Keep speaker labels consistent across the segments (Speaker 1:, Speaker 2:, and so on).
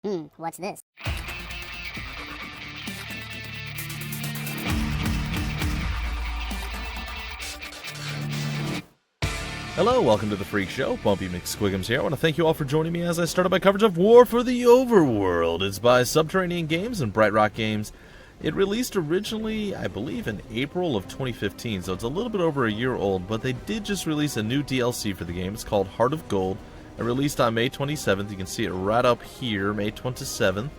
Speaker 1: What's this?
Speaker 2: Hello, welcome to the Freak Show. Bumpy McSquigums here. I want to thank you all for joining me as I start up my coverage of War for the Overworld. It's by Subterranean Games and Bright Rock Games. It released originally, I believe, in April of 2015, so it's a little bit over a year old, but they did just release a new DLC for the game. It's called Heart of Gold. It released on May 27th. You can see it right up here, May 27th.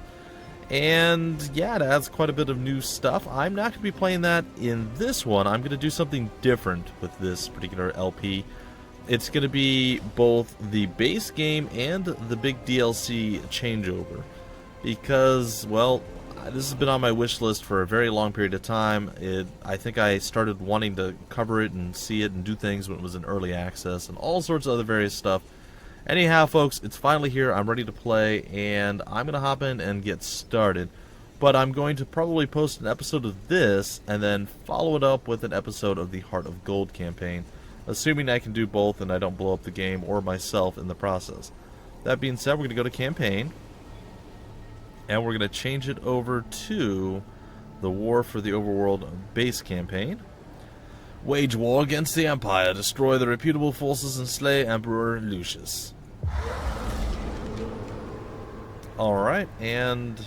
Speaker 2: And yeah, it adds quite a bit of new stuff. I'm not going to be playing that in this one. I'm going to do something different with this particular LP. It's going to be both the base game and the big DLC changeover. Because, well, this has been on my wish list for a very long period of time. I think I started wanting to cover it and see it and do things when it was in early access and all sorts of other various stuff. Anyhow, folks, it's finally here. I'm ready to play, and I'm going to hop in and get started. But I'm going to probably post an episode of this and then follow it up with an episode of the Heart of Gold campaign, assuming I can do both and I don't blow up the game or myself in the process. That being said, we're going to go to campaign, and we're going to change it over to the War for the Overworld base campaign. Wage war against the Empire, destroy the reputable forces and slay Emperor Lucius. Alright, and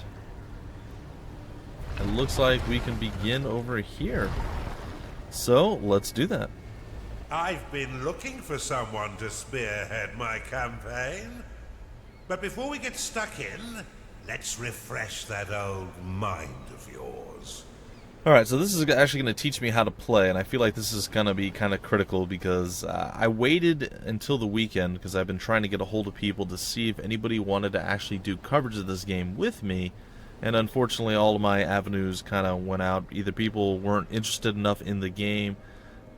Speaker 2: it looks like we can begin over here. So, let's do that.
Speaker 3: I've been looking for someone to spearhead my campaign. But before we get stuck in, let's refresh that old mind of yours.
Speaker 2: Alright, so this is actually going to teach me how to play, and I feel like this is going to be kind of critical because I waited until the weekend because I've been trying to get a hold of people to see if anybody wanted to actually do coverage of this game with me, and unfortunately all of my avenues kind of went out. Either people weren't interested enough in the game,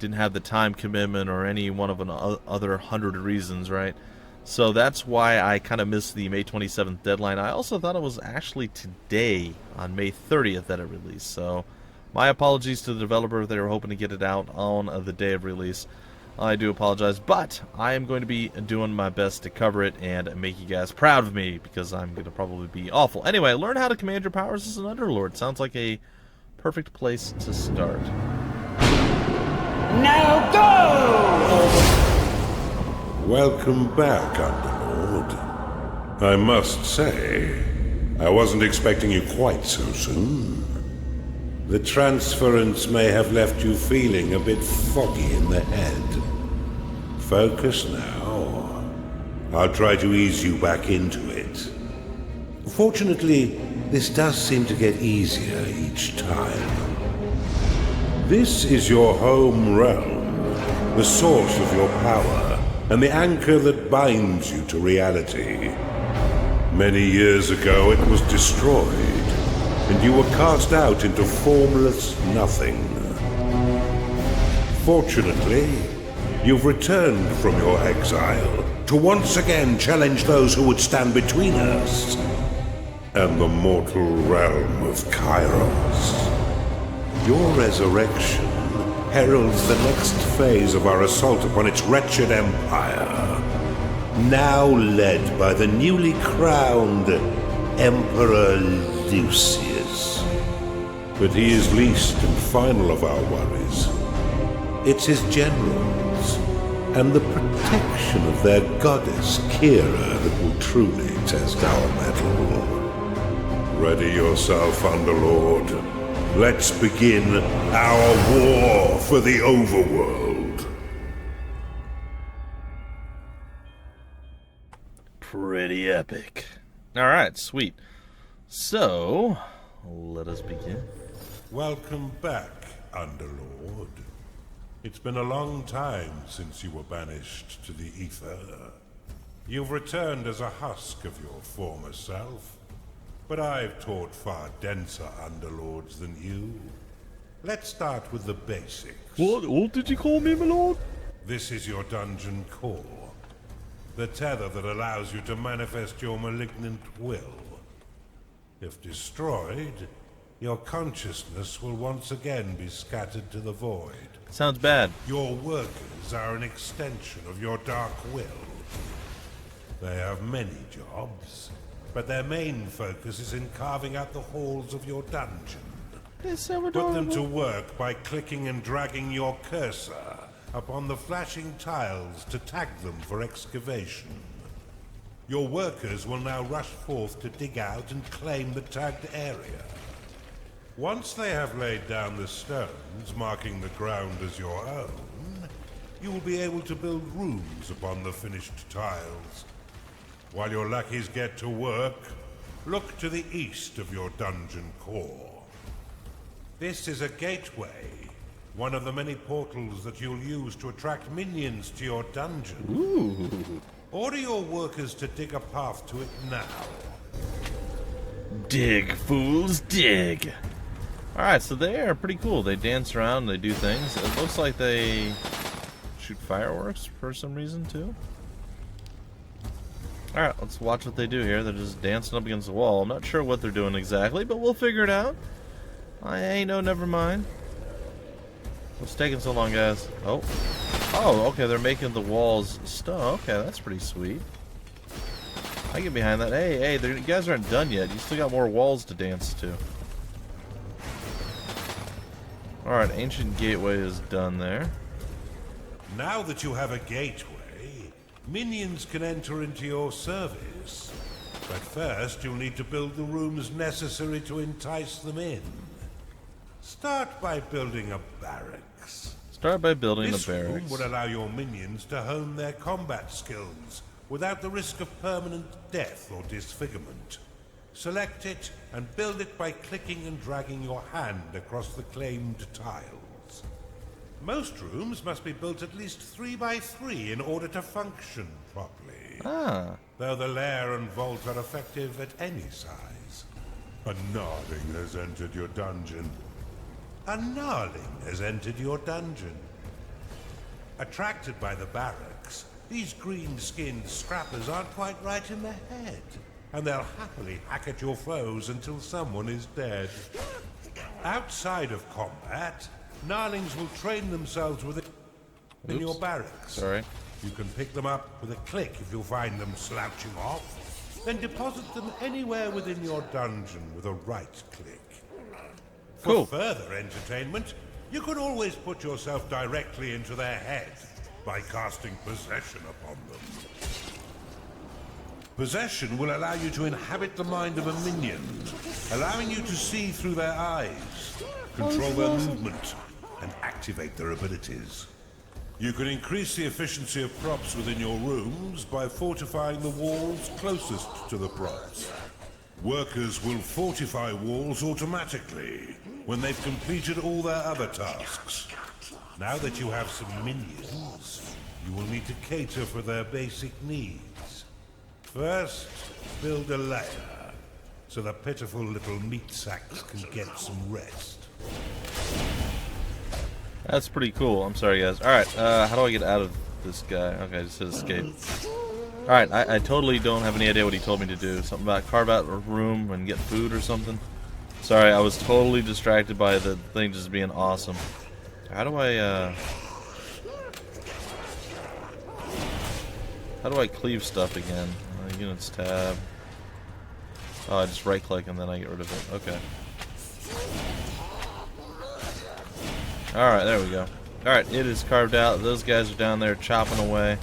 Speaker 2: didn't have the time commitment, or any one of other 100 reasons, right? So that's why I kind of missed the May 27th deadline. I also thought it was actually today, on May 30th, that it released. So my apologies to the developer if they were hoping to get it out on the day of release. I do apologize, but I am going to be doing my best to cover it and make you guys proud of me, because I'm going to probably be awful. Anyway, learn how to command your powers as an Underlord. Sounds like a perfect place to start.
Speaker 4: Now go!
Speaker 3: Welcome back, Underlord. I must say, I wasn't expecting you quite so soon. The transference may have left you feeling a bit foggy in the head. Focus now. I'll try to ease you back into it. Fortunately, this does seem to get easier each time. This is your home realm, the source of your power, and the anchor that binds you to reality. Many years ago it was destroyed, and you were cast out into formless nothing. Fortunately, you've returned from your exile to once again challenge those who would stand between us and the mortal realm of Kairos. Your resurrection heralds the next phase of our assault upon its wretched empire, now led by the newly crowned Emperor Lucius. But he is least and final of our worries. It's his generals and the protection of their goddess Kira that will truly test our mettle. Ready yourself, Underlord. Let's begin our war for the Overworld.
Speaker 2: Pretty epic. Alright, sweet. So, let us begin.
Speaker 3: Welcome back, Underlord. It's been a long time since you were banished to the ether. You've returned as a husk of your former self, but I've taught far denser Underlords than you. Let's start with the basics.
Speaker 2: What did you call me, my lord?
Speaker 3: This is your dungeon core. The tether that allows you to manifest your malignant will. If destroyed, your consciousness will once again be scattered to the void.
Speaker 2: Sounds bad.
Speaker 3: Your workers are an extension of your dark will. They have many jobs, but their main focus is in carving out the halls of your dungeon.
Speaker 2: They're so
Speaker 3: Put them
Speaker 2: adorable.
Speaker 3: to work by clicking and dragging your cursor upon the flashing tiles to tag them for excavation. Your workers will now rush forth to dig out and claim the tagged area. Once they have laid down the stones, marking the ground as your own, you will be able to build rooms upon the finished tiles. While your lackeys get to work, look to the east of your dungeon core. This is a gateway, one of the many portals that you'll use to attract minions to your dungeon.
Speaker 2: Ooh.
Speaker 3: Order your workers to dig a path to it now.
Speaker 2: Dig, fools, dig. Alright, so they are pretty cool. They dance around, they do things. It looks like they shoot fireworks for some reason, too. Alright, let's watch what they do here. They're just dancing up against the wall. I'm not sure what they're doing exactly, but we'll figure it out. I ain't no never mind. What's taking so long, guys? Oh. Oh, okay, they're making the walls stone. Okay, that's pretty sweet. I get behind that. Hey, you guys aren't done yet. You still got more walls to dance to. Alright, Ancient Gateway is done there.
Speaker 3: Now that you have a gateway, minions can enter into your service. But first, you'll need to build the rooms necessary to entice them in. Start by building a barracks.
Speaker 2: Start by building
Speaker 3: This
Speaker 2: a
Speaker 3: room
Speaker 2: barracks.
Speaker 3: will allow your minions to hone their combat skills without the risk of permanent death or disfigurement. Select it and build it by clicking and dragging your hand across the claimed tiles. Most rooms must be built at least 3 by 3 in order to function properly.
Speaker 2: Ah.
Speaker 3: Though the lair and vault are effective at any size. A gnarling has entered your dungeon. A gnarling has entered your dungeon. Attracted by the barracks, these green-skinned scrappers aren't quite right in the head, and they'll happily hack at your foes until someone is dead. Outside of combat, gnarlings will train themselves with it in your barracks.
Speaker 2: Sorry.
Speaker 3: You can pick them up with a click if you find them slouching off, then deposit them anywhere within your dungeon with a right click.
Speaker 2: Cool.
Speaker 3: For further entertainment, you can always put yourself directly into their head by casting possession upon them. Possession will allow you to inhabit the mind of a minion, allowing you to see through their eyes, control their movement, and activate their abilities. You can increase the efficiency of props within your rooms by fortifying the walls closest to the props. Workers will fortify walls automatically when they've completed all their other tasks. Now that you have some minions, you will need to cater for their basic needs. First, build a lair, so the pitiful little meat sacks can get some rest.
Speaker 2: That's pretty cool. I'm sorry, guys. Alright, how do I get out of this guy? Okay, I just hit escape. Alright, I totally don't have any idea what he told me to do. Something about carve out a room and get food or something. Sorry, I was totally distracted by the thing just being awesome. How do I cleave stuff again? Units tab. Oh, I just right click and then I get rid of it. Okay. Alright, there we go. Alright, it is carved out. Those guys are down there chopping away.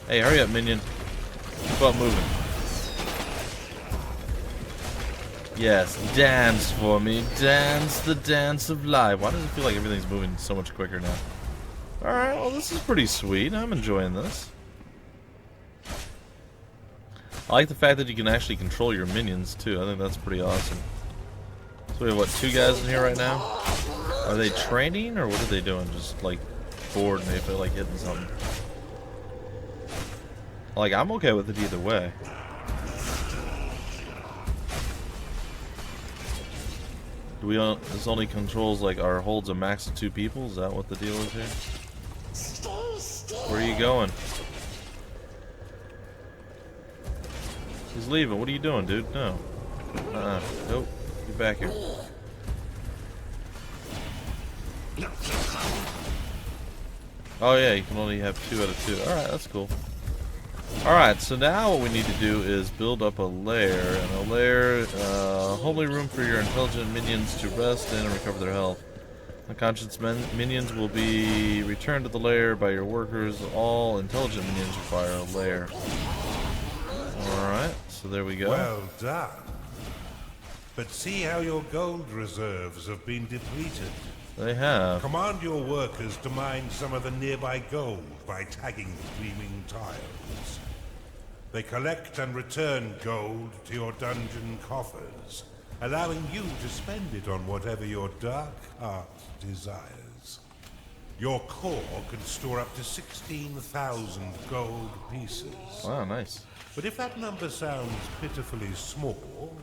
Speaker 2: Hey, hurry up, minion. Keep on moving. Yes, dance for me. Dance the dance of life. Why does it feel like everything's moving so much quicker now? Alright, well, this is pretty sweet. I'm enjoying this. I like the fact that you can actually control your minions, too. I think that's pretty awesome. So we have, what, 2 guys in here right now? Are they training, or what are they doing? Just, like, bored and they feel like hitting something. Like, I'm okay with it either way. Do we this only controls, like, our holds a max of 2 people? Is that what the deal is here? Where are you going? He's leaving. What are you doing, dude? No. Nope. Get back here. Oh yeah, you can only have 2 out of 2. Alright, that's cool. Alright, so now what we need to do is build up a lair, and a lair, holy room for your intelligent minions to rest in and recover their health. Unconscious minions will be returned to the lair by your workers. All intelligent minions require a lair. Alright, so there we go.
Speaker 3: Well done. But see how your gold reserves have been depleted.
Speaker 2: They have.
Speaker 3: Command your workers to mine some of the nearby gold by tagging the gleaming tiles. They collect and return gold to your dungeon coffers, allowing you to spend it on whatever your dark heart desires. Your core can store up to 16,000 gold pieces.
Speaker 2: Wow, nice.
Speaker 3: But if that number sounds pitifully small,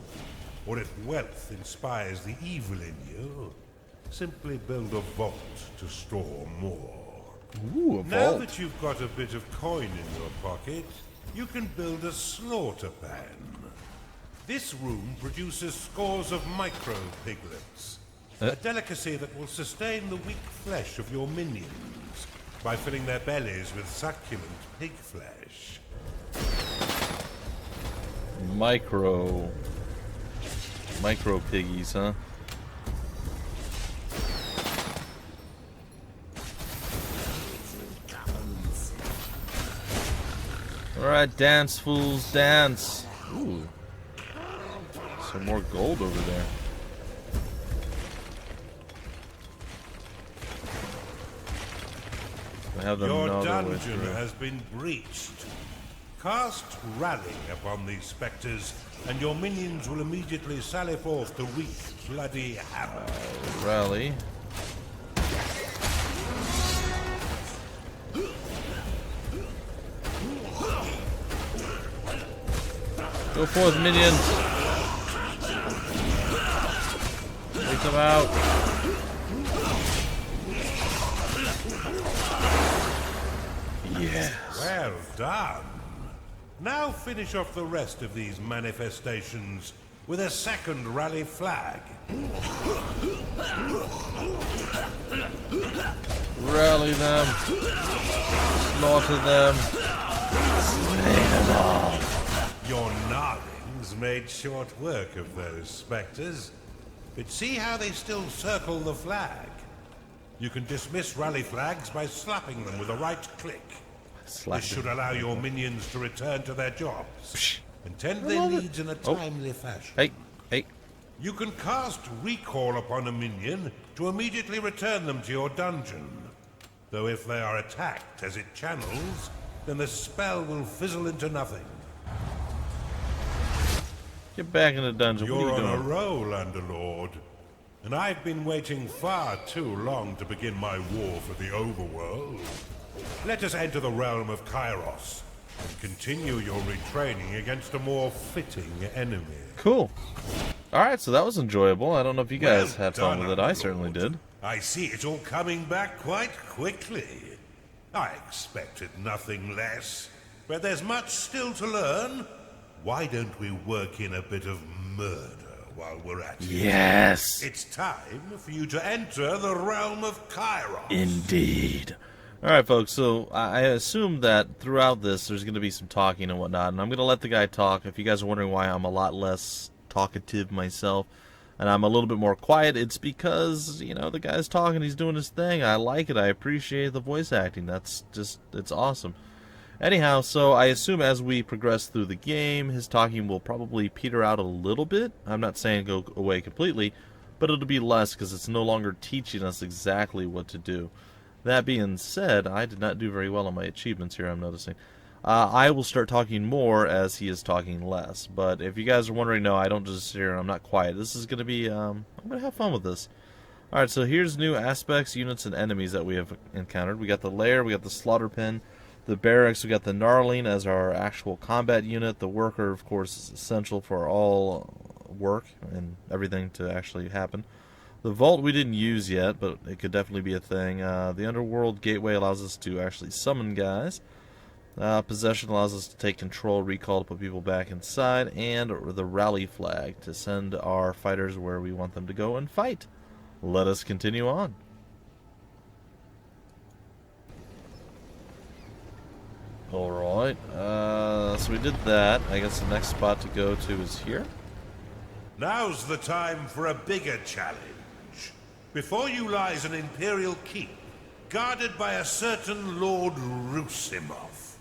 Speaker 3: or if wealth inspires the evil in you, simply build a vault to store more.
Speaker 2: Ooh, a
Speaker 3: Now
Speaker 2: vault.
Speaker 3: that you've got a bit of coin in your pocket, you can build a slaughter pan. This room produces scores of micro piglets, a delicacy that will sustain the weak flesh of your minions by filling their bellies with succulent pig flesh.
Speaker 2: Micro piggies, huh? Alright, dance, fools, dance. Ooh. Some more gold over there. I have them
Speaker 3: Your
Speaker 2: know their way
Speaker 3: dungeon
Speaker 2: through.
Speaker 3: has been breached. Cast Rally upon these specters, and your minions will immediately sally forth to wreak bloody havoc.
Speaker 2: Rally. Go forth, minions! Take them out! Yes.
Speaker 3: Well done. Now finish off the rest of these manifestations with a second rally flag.
Speaker 2: Rally them. Slaughter them. Slay them all.
Speaker 3: Your gnarlings made short work of those specters, but see how they still circle the flag. You can dismiss rally flags by slapping them with a right click. This should allow your minions to return to their jobs and tend their needs in a timely fashion.
Speaker 2: Hey.
Speaker 3: You can cast Recall upon a minion to immediately return them to your dungeon. Though if they are attacked as it channels, then the spell will fizzle into nothing.
Speaker 2: Get back in the dungeon.
Speaker 3: You're
Speaker 2: What are you
Speaker 3: on a
Speaker 2: doing?
Speaker 3: roll, Underlord. And I've been waiting far too long to begin my war for the overworld. Let us enter the realm of Kairos and continue your retraining against a more fitting enemy.
Speaker 2: Cool. Alright, so that was enjoyable. I don't know if you guys
Speaker 3: Well
Speaker 2: had fun
Speaker 3: done,
Speaker 2: with it. I
Speaker 3: Underlord.
Speaker 2: certainly did.
Speaker 3: I see it's all coming back quite quickly. I expected nothing less. But there's much still to learn. Why don't we work in a bit of murder while we're at it?
Speaker 2: Yes.
Speaker 3: It's time for you to enter the realm of Kairos.
Speaker 2: Indeed. Alright, folks, so I assume that throughout this there's going to be some talking and whatnot, and I'm going to let the guy talk. If you guys are wondering why I'm a lot less talkative myself, and I'm a little bit more quiet, it's because, you know, the guy's talking, he's doing his thing. I like it, I appreciate the voice acting. That's just, it's awesome. Anyhow, so I assume as we progress through the game, his talking will probably peter out a little bit. I'm not saying go away completely, but it'll be less because it's no longer teaching us exactly what to do. That being said, I did not do very well on my achievements here, I'm noticing. I will start talking more as he is talking less. But if you guys are wondering, no, I don't just sit here and I'm not quiet. This is going to be, I'm going to have fun with this. Alright, so here's new aspects, units, and enemies that we have encountered. We got the lair, we got the slaughter pen, the barracks, we got the gnarling as our actual combat unit. The worker, of course, is essential for all work and everything to actually happen. The vault we didn't use yet, but it could definitely be a thing. The underworld gateway allows us to actually summon guys. Possession allows us to take control, recall to put people back inside, and the rally flag to send our fighters where we want them to go and fight. Let us continue on. Alright, so we did that. I guess the next spot to go to is here.
Speaker 3: Now's the time for a bigger challenge. Before you lies an Imperial keep, guarded by a certain Lord Rusimov.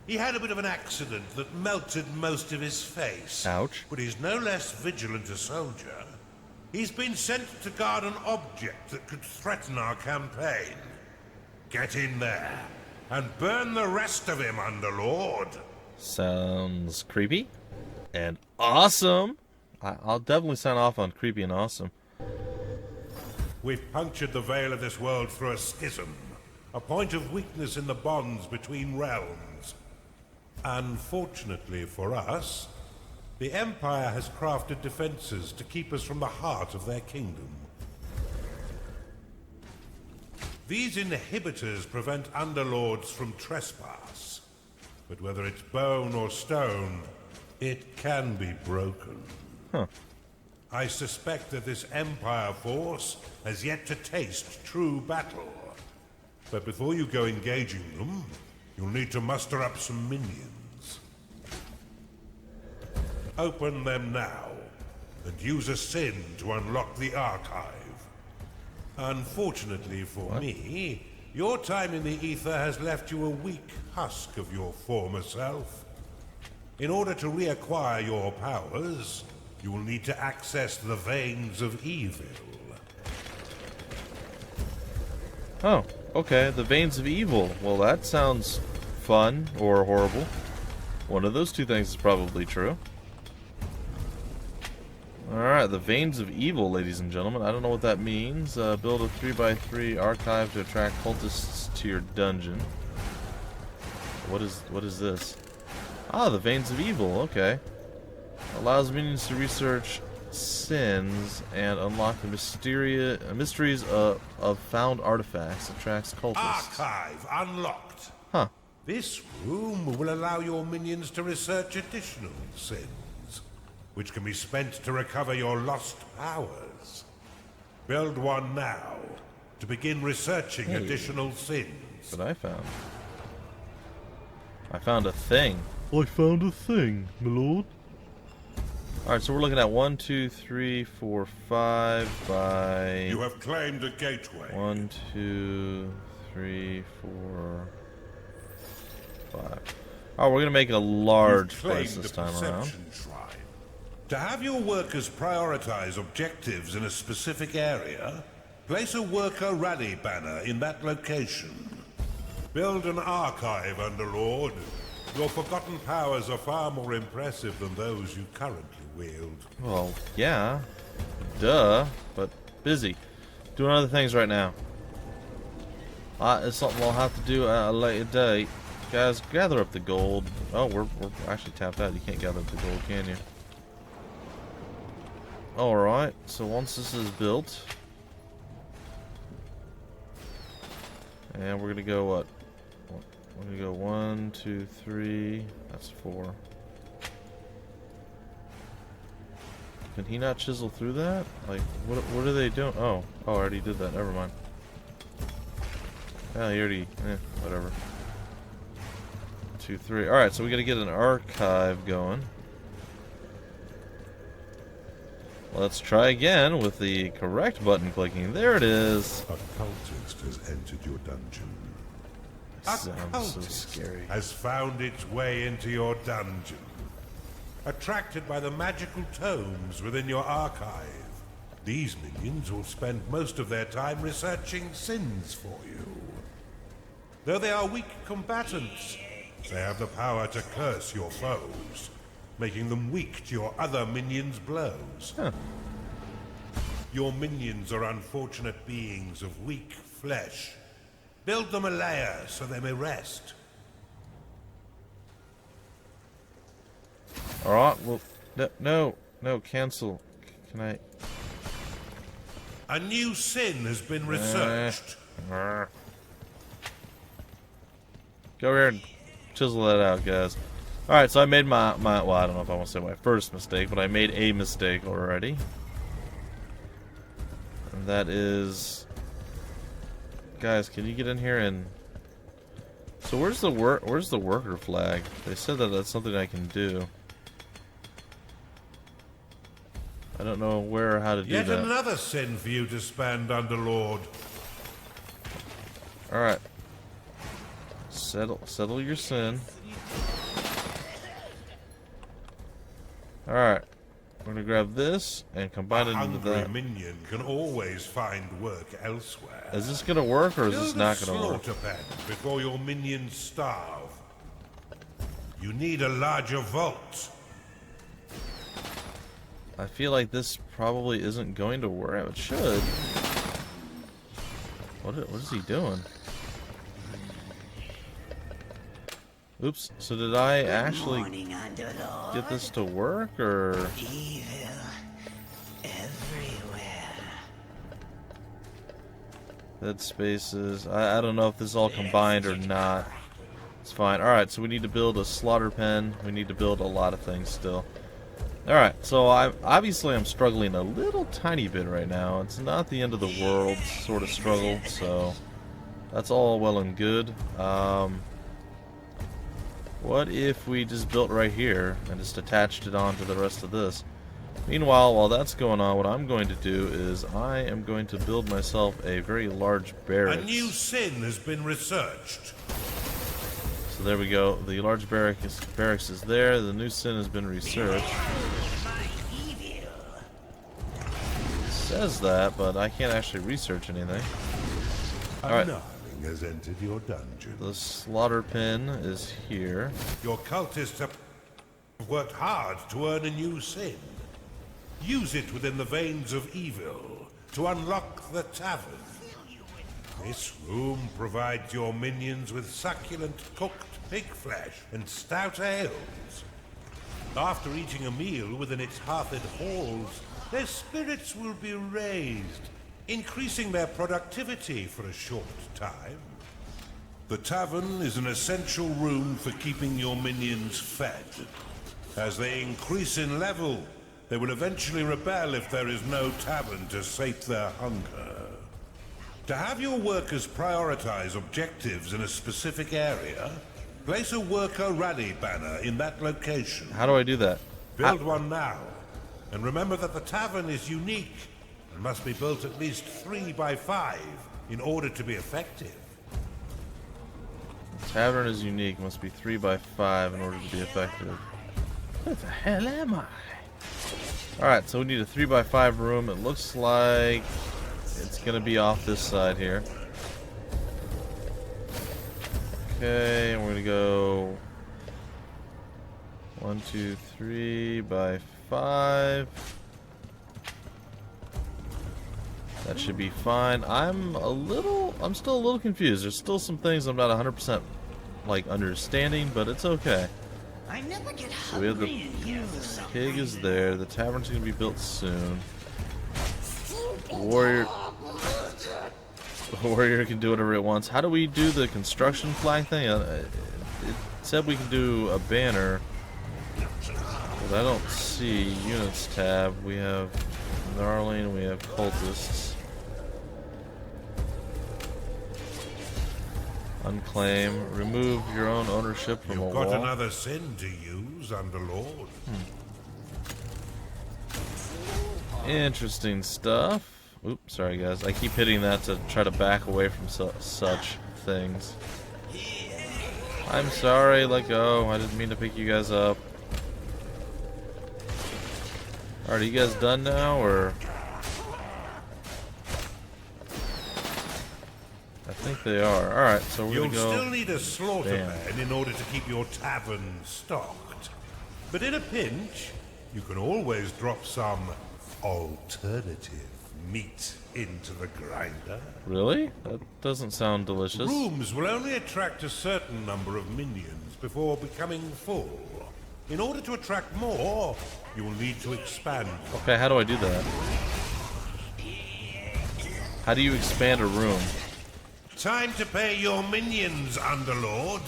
Speaker 3: He had a bit of an accident that melted most of his face.
Speaker 2: Ouch.
Speaker 3: But he's no less vigilant a soldier. He's been sent to guard an object that could threaten our campaign. Get in there, and burn the rest of him, Underlord.
Speaker 2: Sounds creepy and awesome. I'll definitely sign off on creepy and awesome.
Speaker 3: We've punctured the veil of this world through a schism, a point of weakness in the bonds between realms. Unfortunately for us, the Empire has crafted defenses to keep us from the heart of their kingdom. These inhibitors prevent Underlords from trespass, but whether it's bone or stone, it can be broken.
Speaker 2: Huh.
Speaker 3: I suspect that this Empire force has yet to taste true battle. But before you go engaging them, you'll need to muster up some minions. Open them now, and use a sin to unlock the archive. Unfortunately for me, your time in the ether has left you a weak husk of your former self. In order to reacquire your powers, you will need to access the veins of evil.
Speaker 2: Oh, okay, the veins of evil. Well, that sounds fun or horrible. One of those two things is probably true. Alright, the veins of evil, ladies and gentlemen. I don't know what that means. Build a 3x3 archive to attract cultists to your dungeon. What is this? Ah, the veins of evil, okay. Allows minions to research sins and unlock the mysteries of found artifacts. Attracts cultists.
Speaker 3: Archive unlocked.
Speaker 2: Huh.
Speaker 3: This room will allow your minions to research additional sins, which can be spent to recover your lost powers. Build one now to begin researching additional sins.
Speaker 2: What I found a thing. I found a thing, my lord. Alright, so we're looking at 1, 2, 3, 4, 5 by...
Speaker 3: You have claimed a gateway.
Speaker 2: 1, 2, 3, 4, 5. Oh, we're gonna make it a large place this time around.
Speaker 3: Shrine. To have your workers prioritize objectives in a specific area, place a worker rally banner in that location. Build an archive, Underlord. Your forgotten powers are far more impressive than those you currently wield.
Speaker 2: Well, yeah. Duh. But busy. Doing other things right now. It's something we'll have to do at a later date. Guys, gather up the gold. Oh, we're actually tapped out. You can't gather up the gold, can you? Alright, so once this is built... And we're gonna go what? We're gonna go 1, 2, 3. That's 4. Can he not chisel through that? Like, what are they doing? Oh, I already did that. Never mind. Yeah, he already. Whatever. 2, 3. All right, so we gotta get an archive going. Let's try again with the correct button clicking. There it is.
Speaker 3: A cultist has entered your dungeon.
Speaker 2: Sounds so scary.
Speaker 3: Has found its way into your dungeon. Attracted by the magical tomes within your archive, these minions will spend most of their time researching sins for you. Though they are weak combatants, they have the power to curse your foes, making them weak to your other minions' blows.
Speaker 2: Huh.
Speaker 3: Your minions are unfortunate beings of weak flesh. Build them a lair so they may rest.
Speaker 2: Alright, well, no, cancel. Can I...
Speaker 3: A new sin has been researched.
Speaker 2: Go here and chisel that out, guys. Alright, so I made my well, I don't know if I want to say my first mistake, but I made a mistake already. And that is... Guys, can you get in here and So where's the worker flag? They said that that's something I can do. I don't know where or how to do that.
Speaker 3: Yet another sin for you to spend, Underlord.
Speaker 2: Alright. Settle your sin. Alright. We're gonna grab this and combine it into that.
Speaker 3: A hungry minion can always find work elsewhere.
Speaker 2: Is this gonna work or is this not gonna work?
Speaker 3: Slaughter pen before your minions starve. You need a larger vault.
Speaker 2: I feel like this probably isn't going to work. It should. What is he doing? Oops. So did I actually get this to work, or?
Speaker 1: Evil everywhere.
Speaker 2: Dead spaces. I don't know if this is all combined or not. It's fine. Alright, so we need to build a slaughter pen. We need to build a lot of things still. Alright, so I'm struggling a little tiny bit right now. It's not the end of the world sort of struggle, so that's all well and good. What if we just built right here and just attached it on to the rest of this? Meanwhile, while that's going on, what I'm going to do is I am going to build myself a very large barracks.
Speaker 3: A new sin has been researched.
Speaker 2: So there we go. The large barracks is there. The new sin has been researched. It says that, but I can't actually research anything. Alright.
Speaker 3: Nothing has entered your dungeon.
Speaker 2: The slaughter pen is here.
Speaker 3: Your cultists have worked hard to earn a new sin. Use it within the veins of evil to unlock the tavern. This room provides your minions with succulent cooked pig flesh and stout ales. After eating a meal within its hearthed halls, their spirits will be raised, increasing their productivity for a short time. The tavern is an essential room for keeping your minions fed. As they increase in level, they will eventually rebel if there is no tavern to sate their hunger. To have your workers prioritize objectives in a specific area, place a worker rally banner in that location.
Speaker 2: How do I do that?
Speaker 3: Build one now, and remember that the tavern is unique and must be built at least 3 by 5 in order to be effective.
Speaker 2: The tavern is unique. Must be 3 by 5 in order to be effective. What the hell am I? Alright, so we need a 3 by 5 room. It looks like it's gonna be off this side here. Okay, and we're gonna go 1, 2, 3 by 5. That should be fine. I'm still a little confused. There's still some things I'm not 100% like understanding, but it's okay.
Speaker 1: I never get
Speaker 2: So we have the pig is there. The tavern's gonna be built soon. The warrior can do whatever it wants. How do we do the construction flag thing? It said we can do a banner, but I don't see units tab. We have gnarling, we have cultists. Unclaim. Remove your own ownership from a
Speaker 3: You've
Speaker 2: wall.
Speaker 3: got another sin to use, Underlord.
Speaker 2: Interesting stuff. Oops, sorry guys. I keep hitting that to try to back away from such things. I'm sorry, let go. I didn't mean to pick you guys up. Alright, are you guys done now, or? I think they are. Alright, so we're gonna go.
Speaker 3: You'll still need a slaughter pen in order to keep your tavern stocked. But in a pinch, you can always drop some alternative meat into the grinder.
Speaker 2: Really? That doesn't sound delicious.
Speaker 3: Rooms will only attract a certain number of minions before becoming full. In order to attract more, you will need to expand.
Speaker 2: Okay, how do I do that? How do you expand a room?
Speaker 3: Time to pay your minions, Underlord,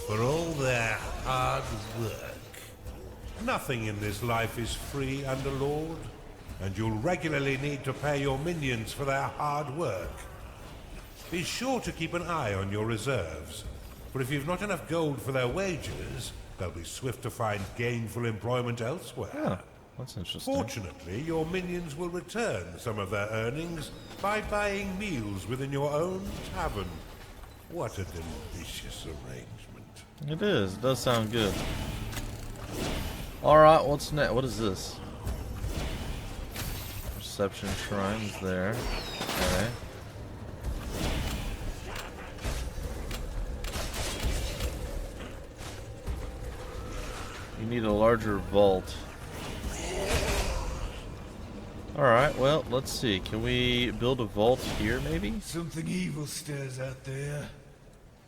Speaker 3: for all their hard work. Nothing in this life is free, Underlord, and you'll regularly need to pay your minions for their hard work. Be sure to keep an eye on your reserves. For if you've not enough gold for their wages, they'll be swift to find gainful employment elsewhere.
Speaker 2: Yeah, that's interesting.
Speaker 3: Fortunately, your minions will return some of their earnings by buying meals within your own tavern. What a delicious arrangement.
Speaker 2: It is. It does sound good. Alright, what's next? What is this? Reception shrines there. Okay. You need a larger vault. Alright, well, let's see. Can we build a vault here, maybe?
Speaker 5: Something evil stirs out there.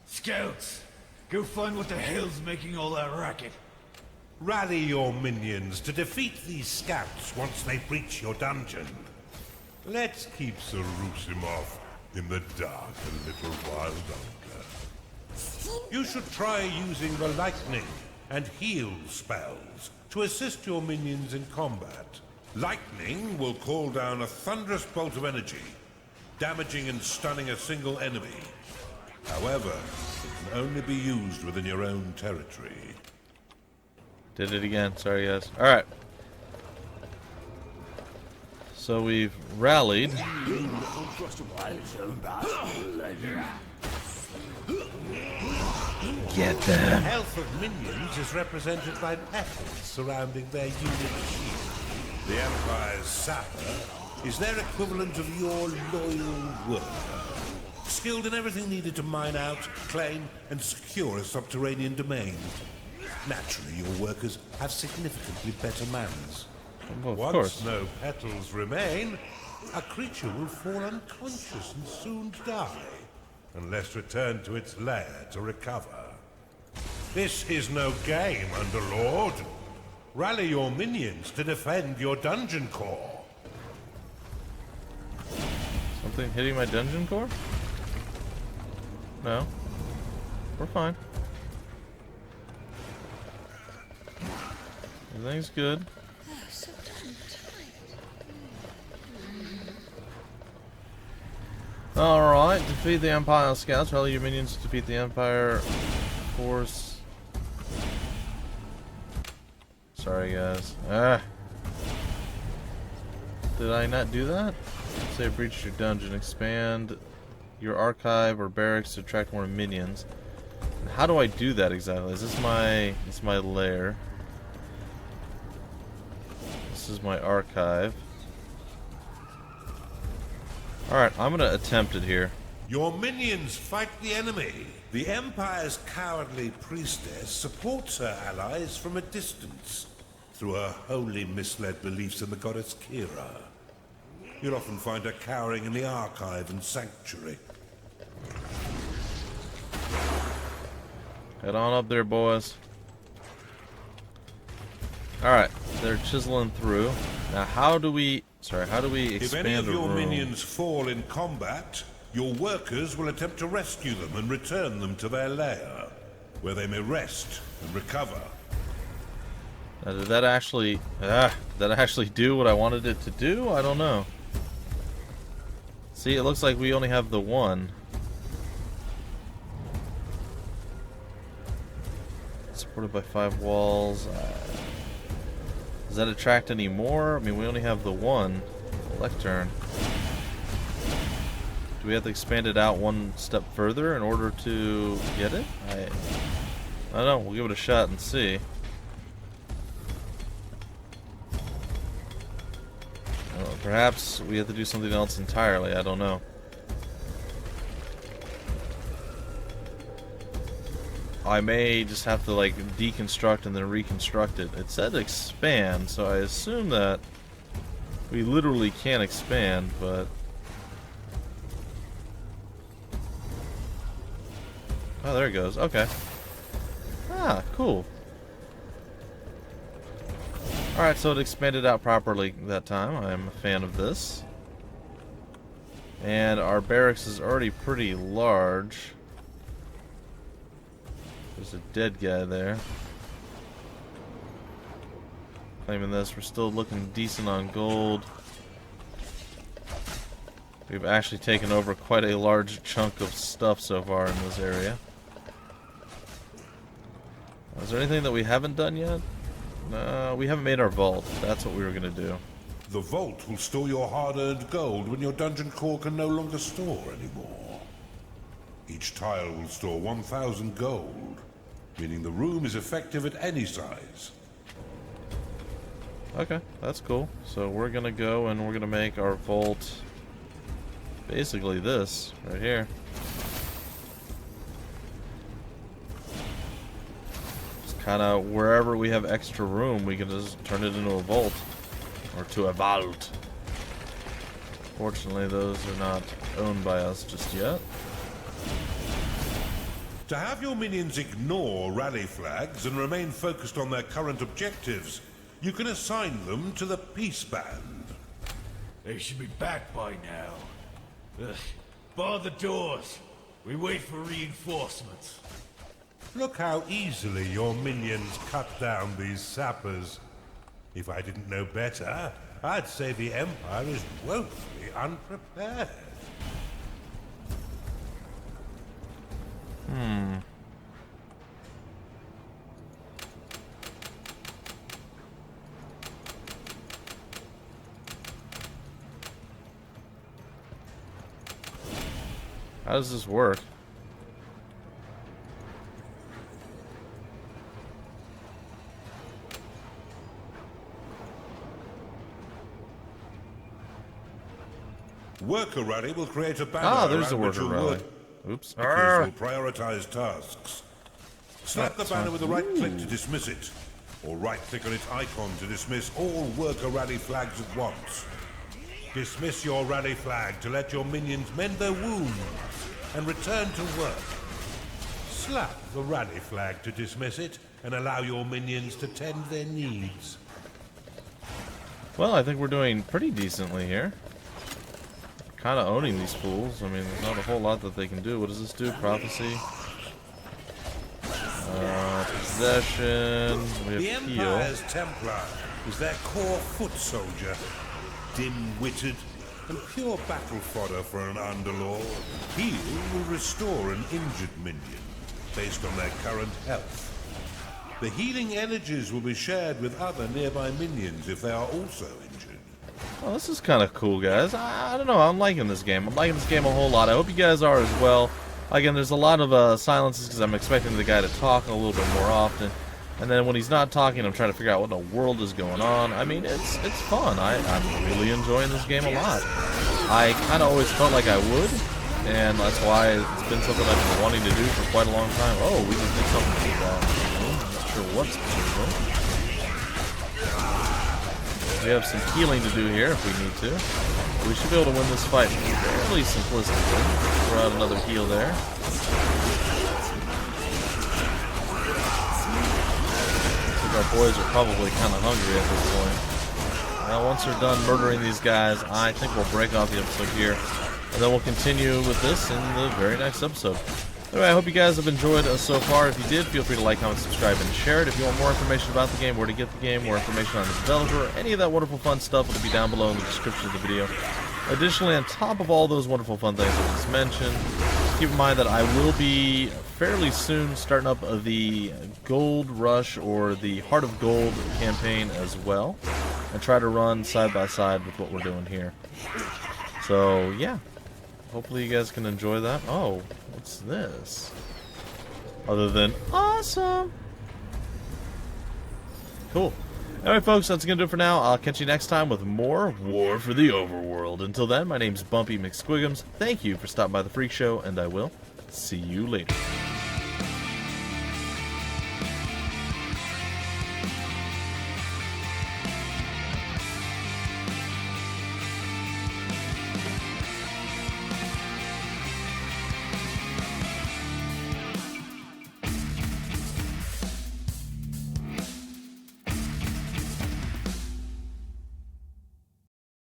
Speaker 5: Scouts, go find what the hell's making all that racket.
Speaker 3: Rally your minions to defeat these scouts once they breach your dungeon. Let's keep Sarusimov in the dark a little while longer. You should try using the lightning and heal spells to assist your minions in combat. Lightning will call down a thunderous bolt of energy, damaging and stunning a single enemy. However, it can only be used within your own territory.
Speaker 2: Did it again. Sorry, guys. Alright. So we've rallied. Get
Speaker 3: The
Speaker 2: them.
Speaker 3: health of minions is represented by petals surrounding their unit shield. The Empire's sapper is their equivalent of your loyal worker, skilled in everything needed to mine out, claim, and secure a subterranean domain. Naturally, your workers have significantly better manners.
Speaker 2: Well, of
Speaker 3: Once
Speaker 2: course.
Speaker 3: no petals remain, a creature will fall unconscious and soon die, unless returned to its lair to recover. This is no game, Underlord. Rally your minions to defend your dungeon core.
Speaker 2: Something hitting my dungeon core? No. We're fine. Everything's good. Alright, defeat the Empire scouts. Rally your minions to defeat the Empire force. Sorry, guys. Did I not do that? Say breach your dungeon. Expand your archive or barracks to attract more minions. And how do I do that exactly? Is this my lair? This is my archive. Alright, I'm gonna attempt it here.
Speaker 3: Your minions fight the enemy. The Empire's cowardly priestess supports her allies from a distance through her wholly misled beliefs in the goddess Kira. You'll often find her cowering in the archive and sanctuary.
Speaker 2: Head on up there, boys. Alright, they're chiseling through. Now how do we expand
Speaker 3: If any of
Speaker 2: a
Speaker 3: your
Speaker 2: room?
Speaker 3: minions fall in combat, your workers will attempt to rescue them and return them to their lair, where they may rest and recover.
Speaker 2: Now, did that actually do what I wanted it to do? I don't know. See, it looks like we only have the one. Supported by 5 walls. Does that attract any more? I mean, we only have the one lectern. Do we have to expand it out one step further in order to get it? I don't know. We'll give it a shot and see. Perhaps we have to do something else entirely. I don't know. I may just have to like deconstruct and then reconstruct it. It said expand, so I assume that we literally can expand, but oh, there it goes. Okay. Ah, cool. Alright, so it expanded out properly that time. I'm a fan of this. And our barracks is already pretty large. There's a dead guy there. Claiming this. We're still looking decent on gold. We've actually taken over quite a large chunk of stuff so far in this area. Is there anything that we haven't done yet? No, we haven't made our vault. That's what we were going to do.
Speaker 3: The vault will store your hard-earned gold when your dungeon core can no longer store anymore. Each tile will store 1,000 gold, meaning the room is effective at any size.
Speaker 2: Okay, that's cool. So we're going to go and we're going to make our vault basically this right here. It's kind of wherever we have extra room, we can just turn it into a vault. Or to a vault. Fortunately, those are not owned by us just yet.
Speaker 3: To have your minions ignore rally flags and remain focused on their current objectives, you can assign them to the Peace Band.
Speaker 5: They should be back by now. Ugh. Bar the doors. We wait for reinforcements.
Speaker 3: Look how easily your minions cut down these sappers. If I didn't know better, I'd say the Empire is woefully unprepared.
Speaker 2: How does this work?
Speaker 3: Worker Rally will create a banner
Speaker 2: There's a
Speaker 3: around which
Speaker 2: worker
Speaker 3: you'll
Speaker 2: rally.
Speaker 3: work.
Speaker 2: Oops.
Speaker 3: Workers will prioritize tasks. Slap the banner with a right click to dismiss it, or right-click on its icon to dismiss all Worker Rally flags at once. Dismiss your rally flag to let your minions mend their wounds and return to work. Slap the rally flag to dismiss it and allow your minions to tend their needs.
Speaker 2: Well, I think we're doing pretty decently here. Kind of owning these fools. I mean, there's not a whole lot that they can do. What does this do? Prophecy. Possession. We
Speaker 3: The
Speaker 2: have heal.
Speaker 3: Empire's Templar is their core foot soldier. Dim-witted and pure battle fodder for an Underlord. Heal will restore an injured minion based on their current health. The healing energies will be shared with other nearby minions if they are also injured.
Speaker 2: Oh, this is kind of cool, guys. I don't know. I'm liking this game. I'm liking this game a whole lot. I hope you guys are as well. Again, there's a lot of silences because I'm expecting the guy to talk a little bit more often. And then when he's not talking, I'm trying to figure out what in the world is going on. I mean, it's fun. I'm really enjoying this game a lot. I kind of always felt like I would, and that's why it's been something I've been wanting to do for quite a long time. Oh, we just did something with that. I'm not sure what's specifically. We have some healing to do here if we need to. We should be able to win this fight fairly simplistically. Throw out another heal there. Our boys are probably kind of hungry at this point. Now, once they're done murdering these guys, I think we'll break off the episode here, and then we'll continue with this in the very next episode. Anyway, I hope you guys have enjoyed us so far. If you did, feel free to like, comment, subscribe, and share it. If you want more information about the game, where to get the game, more information on the developer, any of that wonderful fun stuff, it'll be down below in the description of the video. Additionally, on top of all those wonderful fun things I just mentioned, keep in mind that I will be fairly soon starting up the Gold Rush or the Heart of Gold campaign as well, and try to run side by side with what we're doing here. So yeah, hopefully you guys can enjoy that. Oh, what's this? Other than awesome. Cool. Alright folks, that's going to do it for now. I'll catch you next time with more War for the Overworld. Until then, my name's Bumpy McSquigums. Thank you for stopping by the Freak Show, and I will see you later.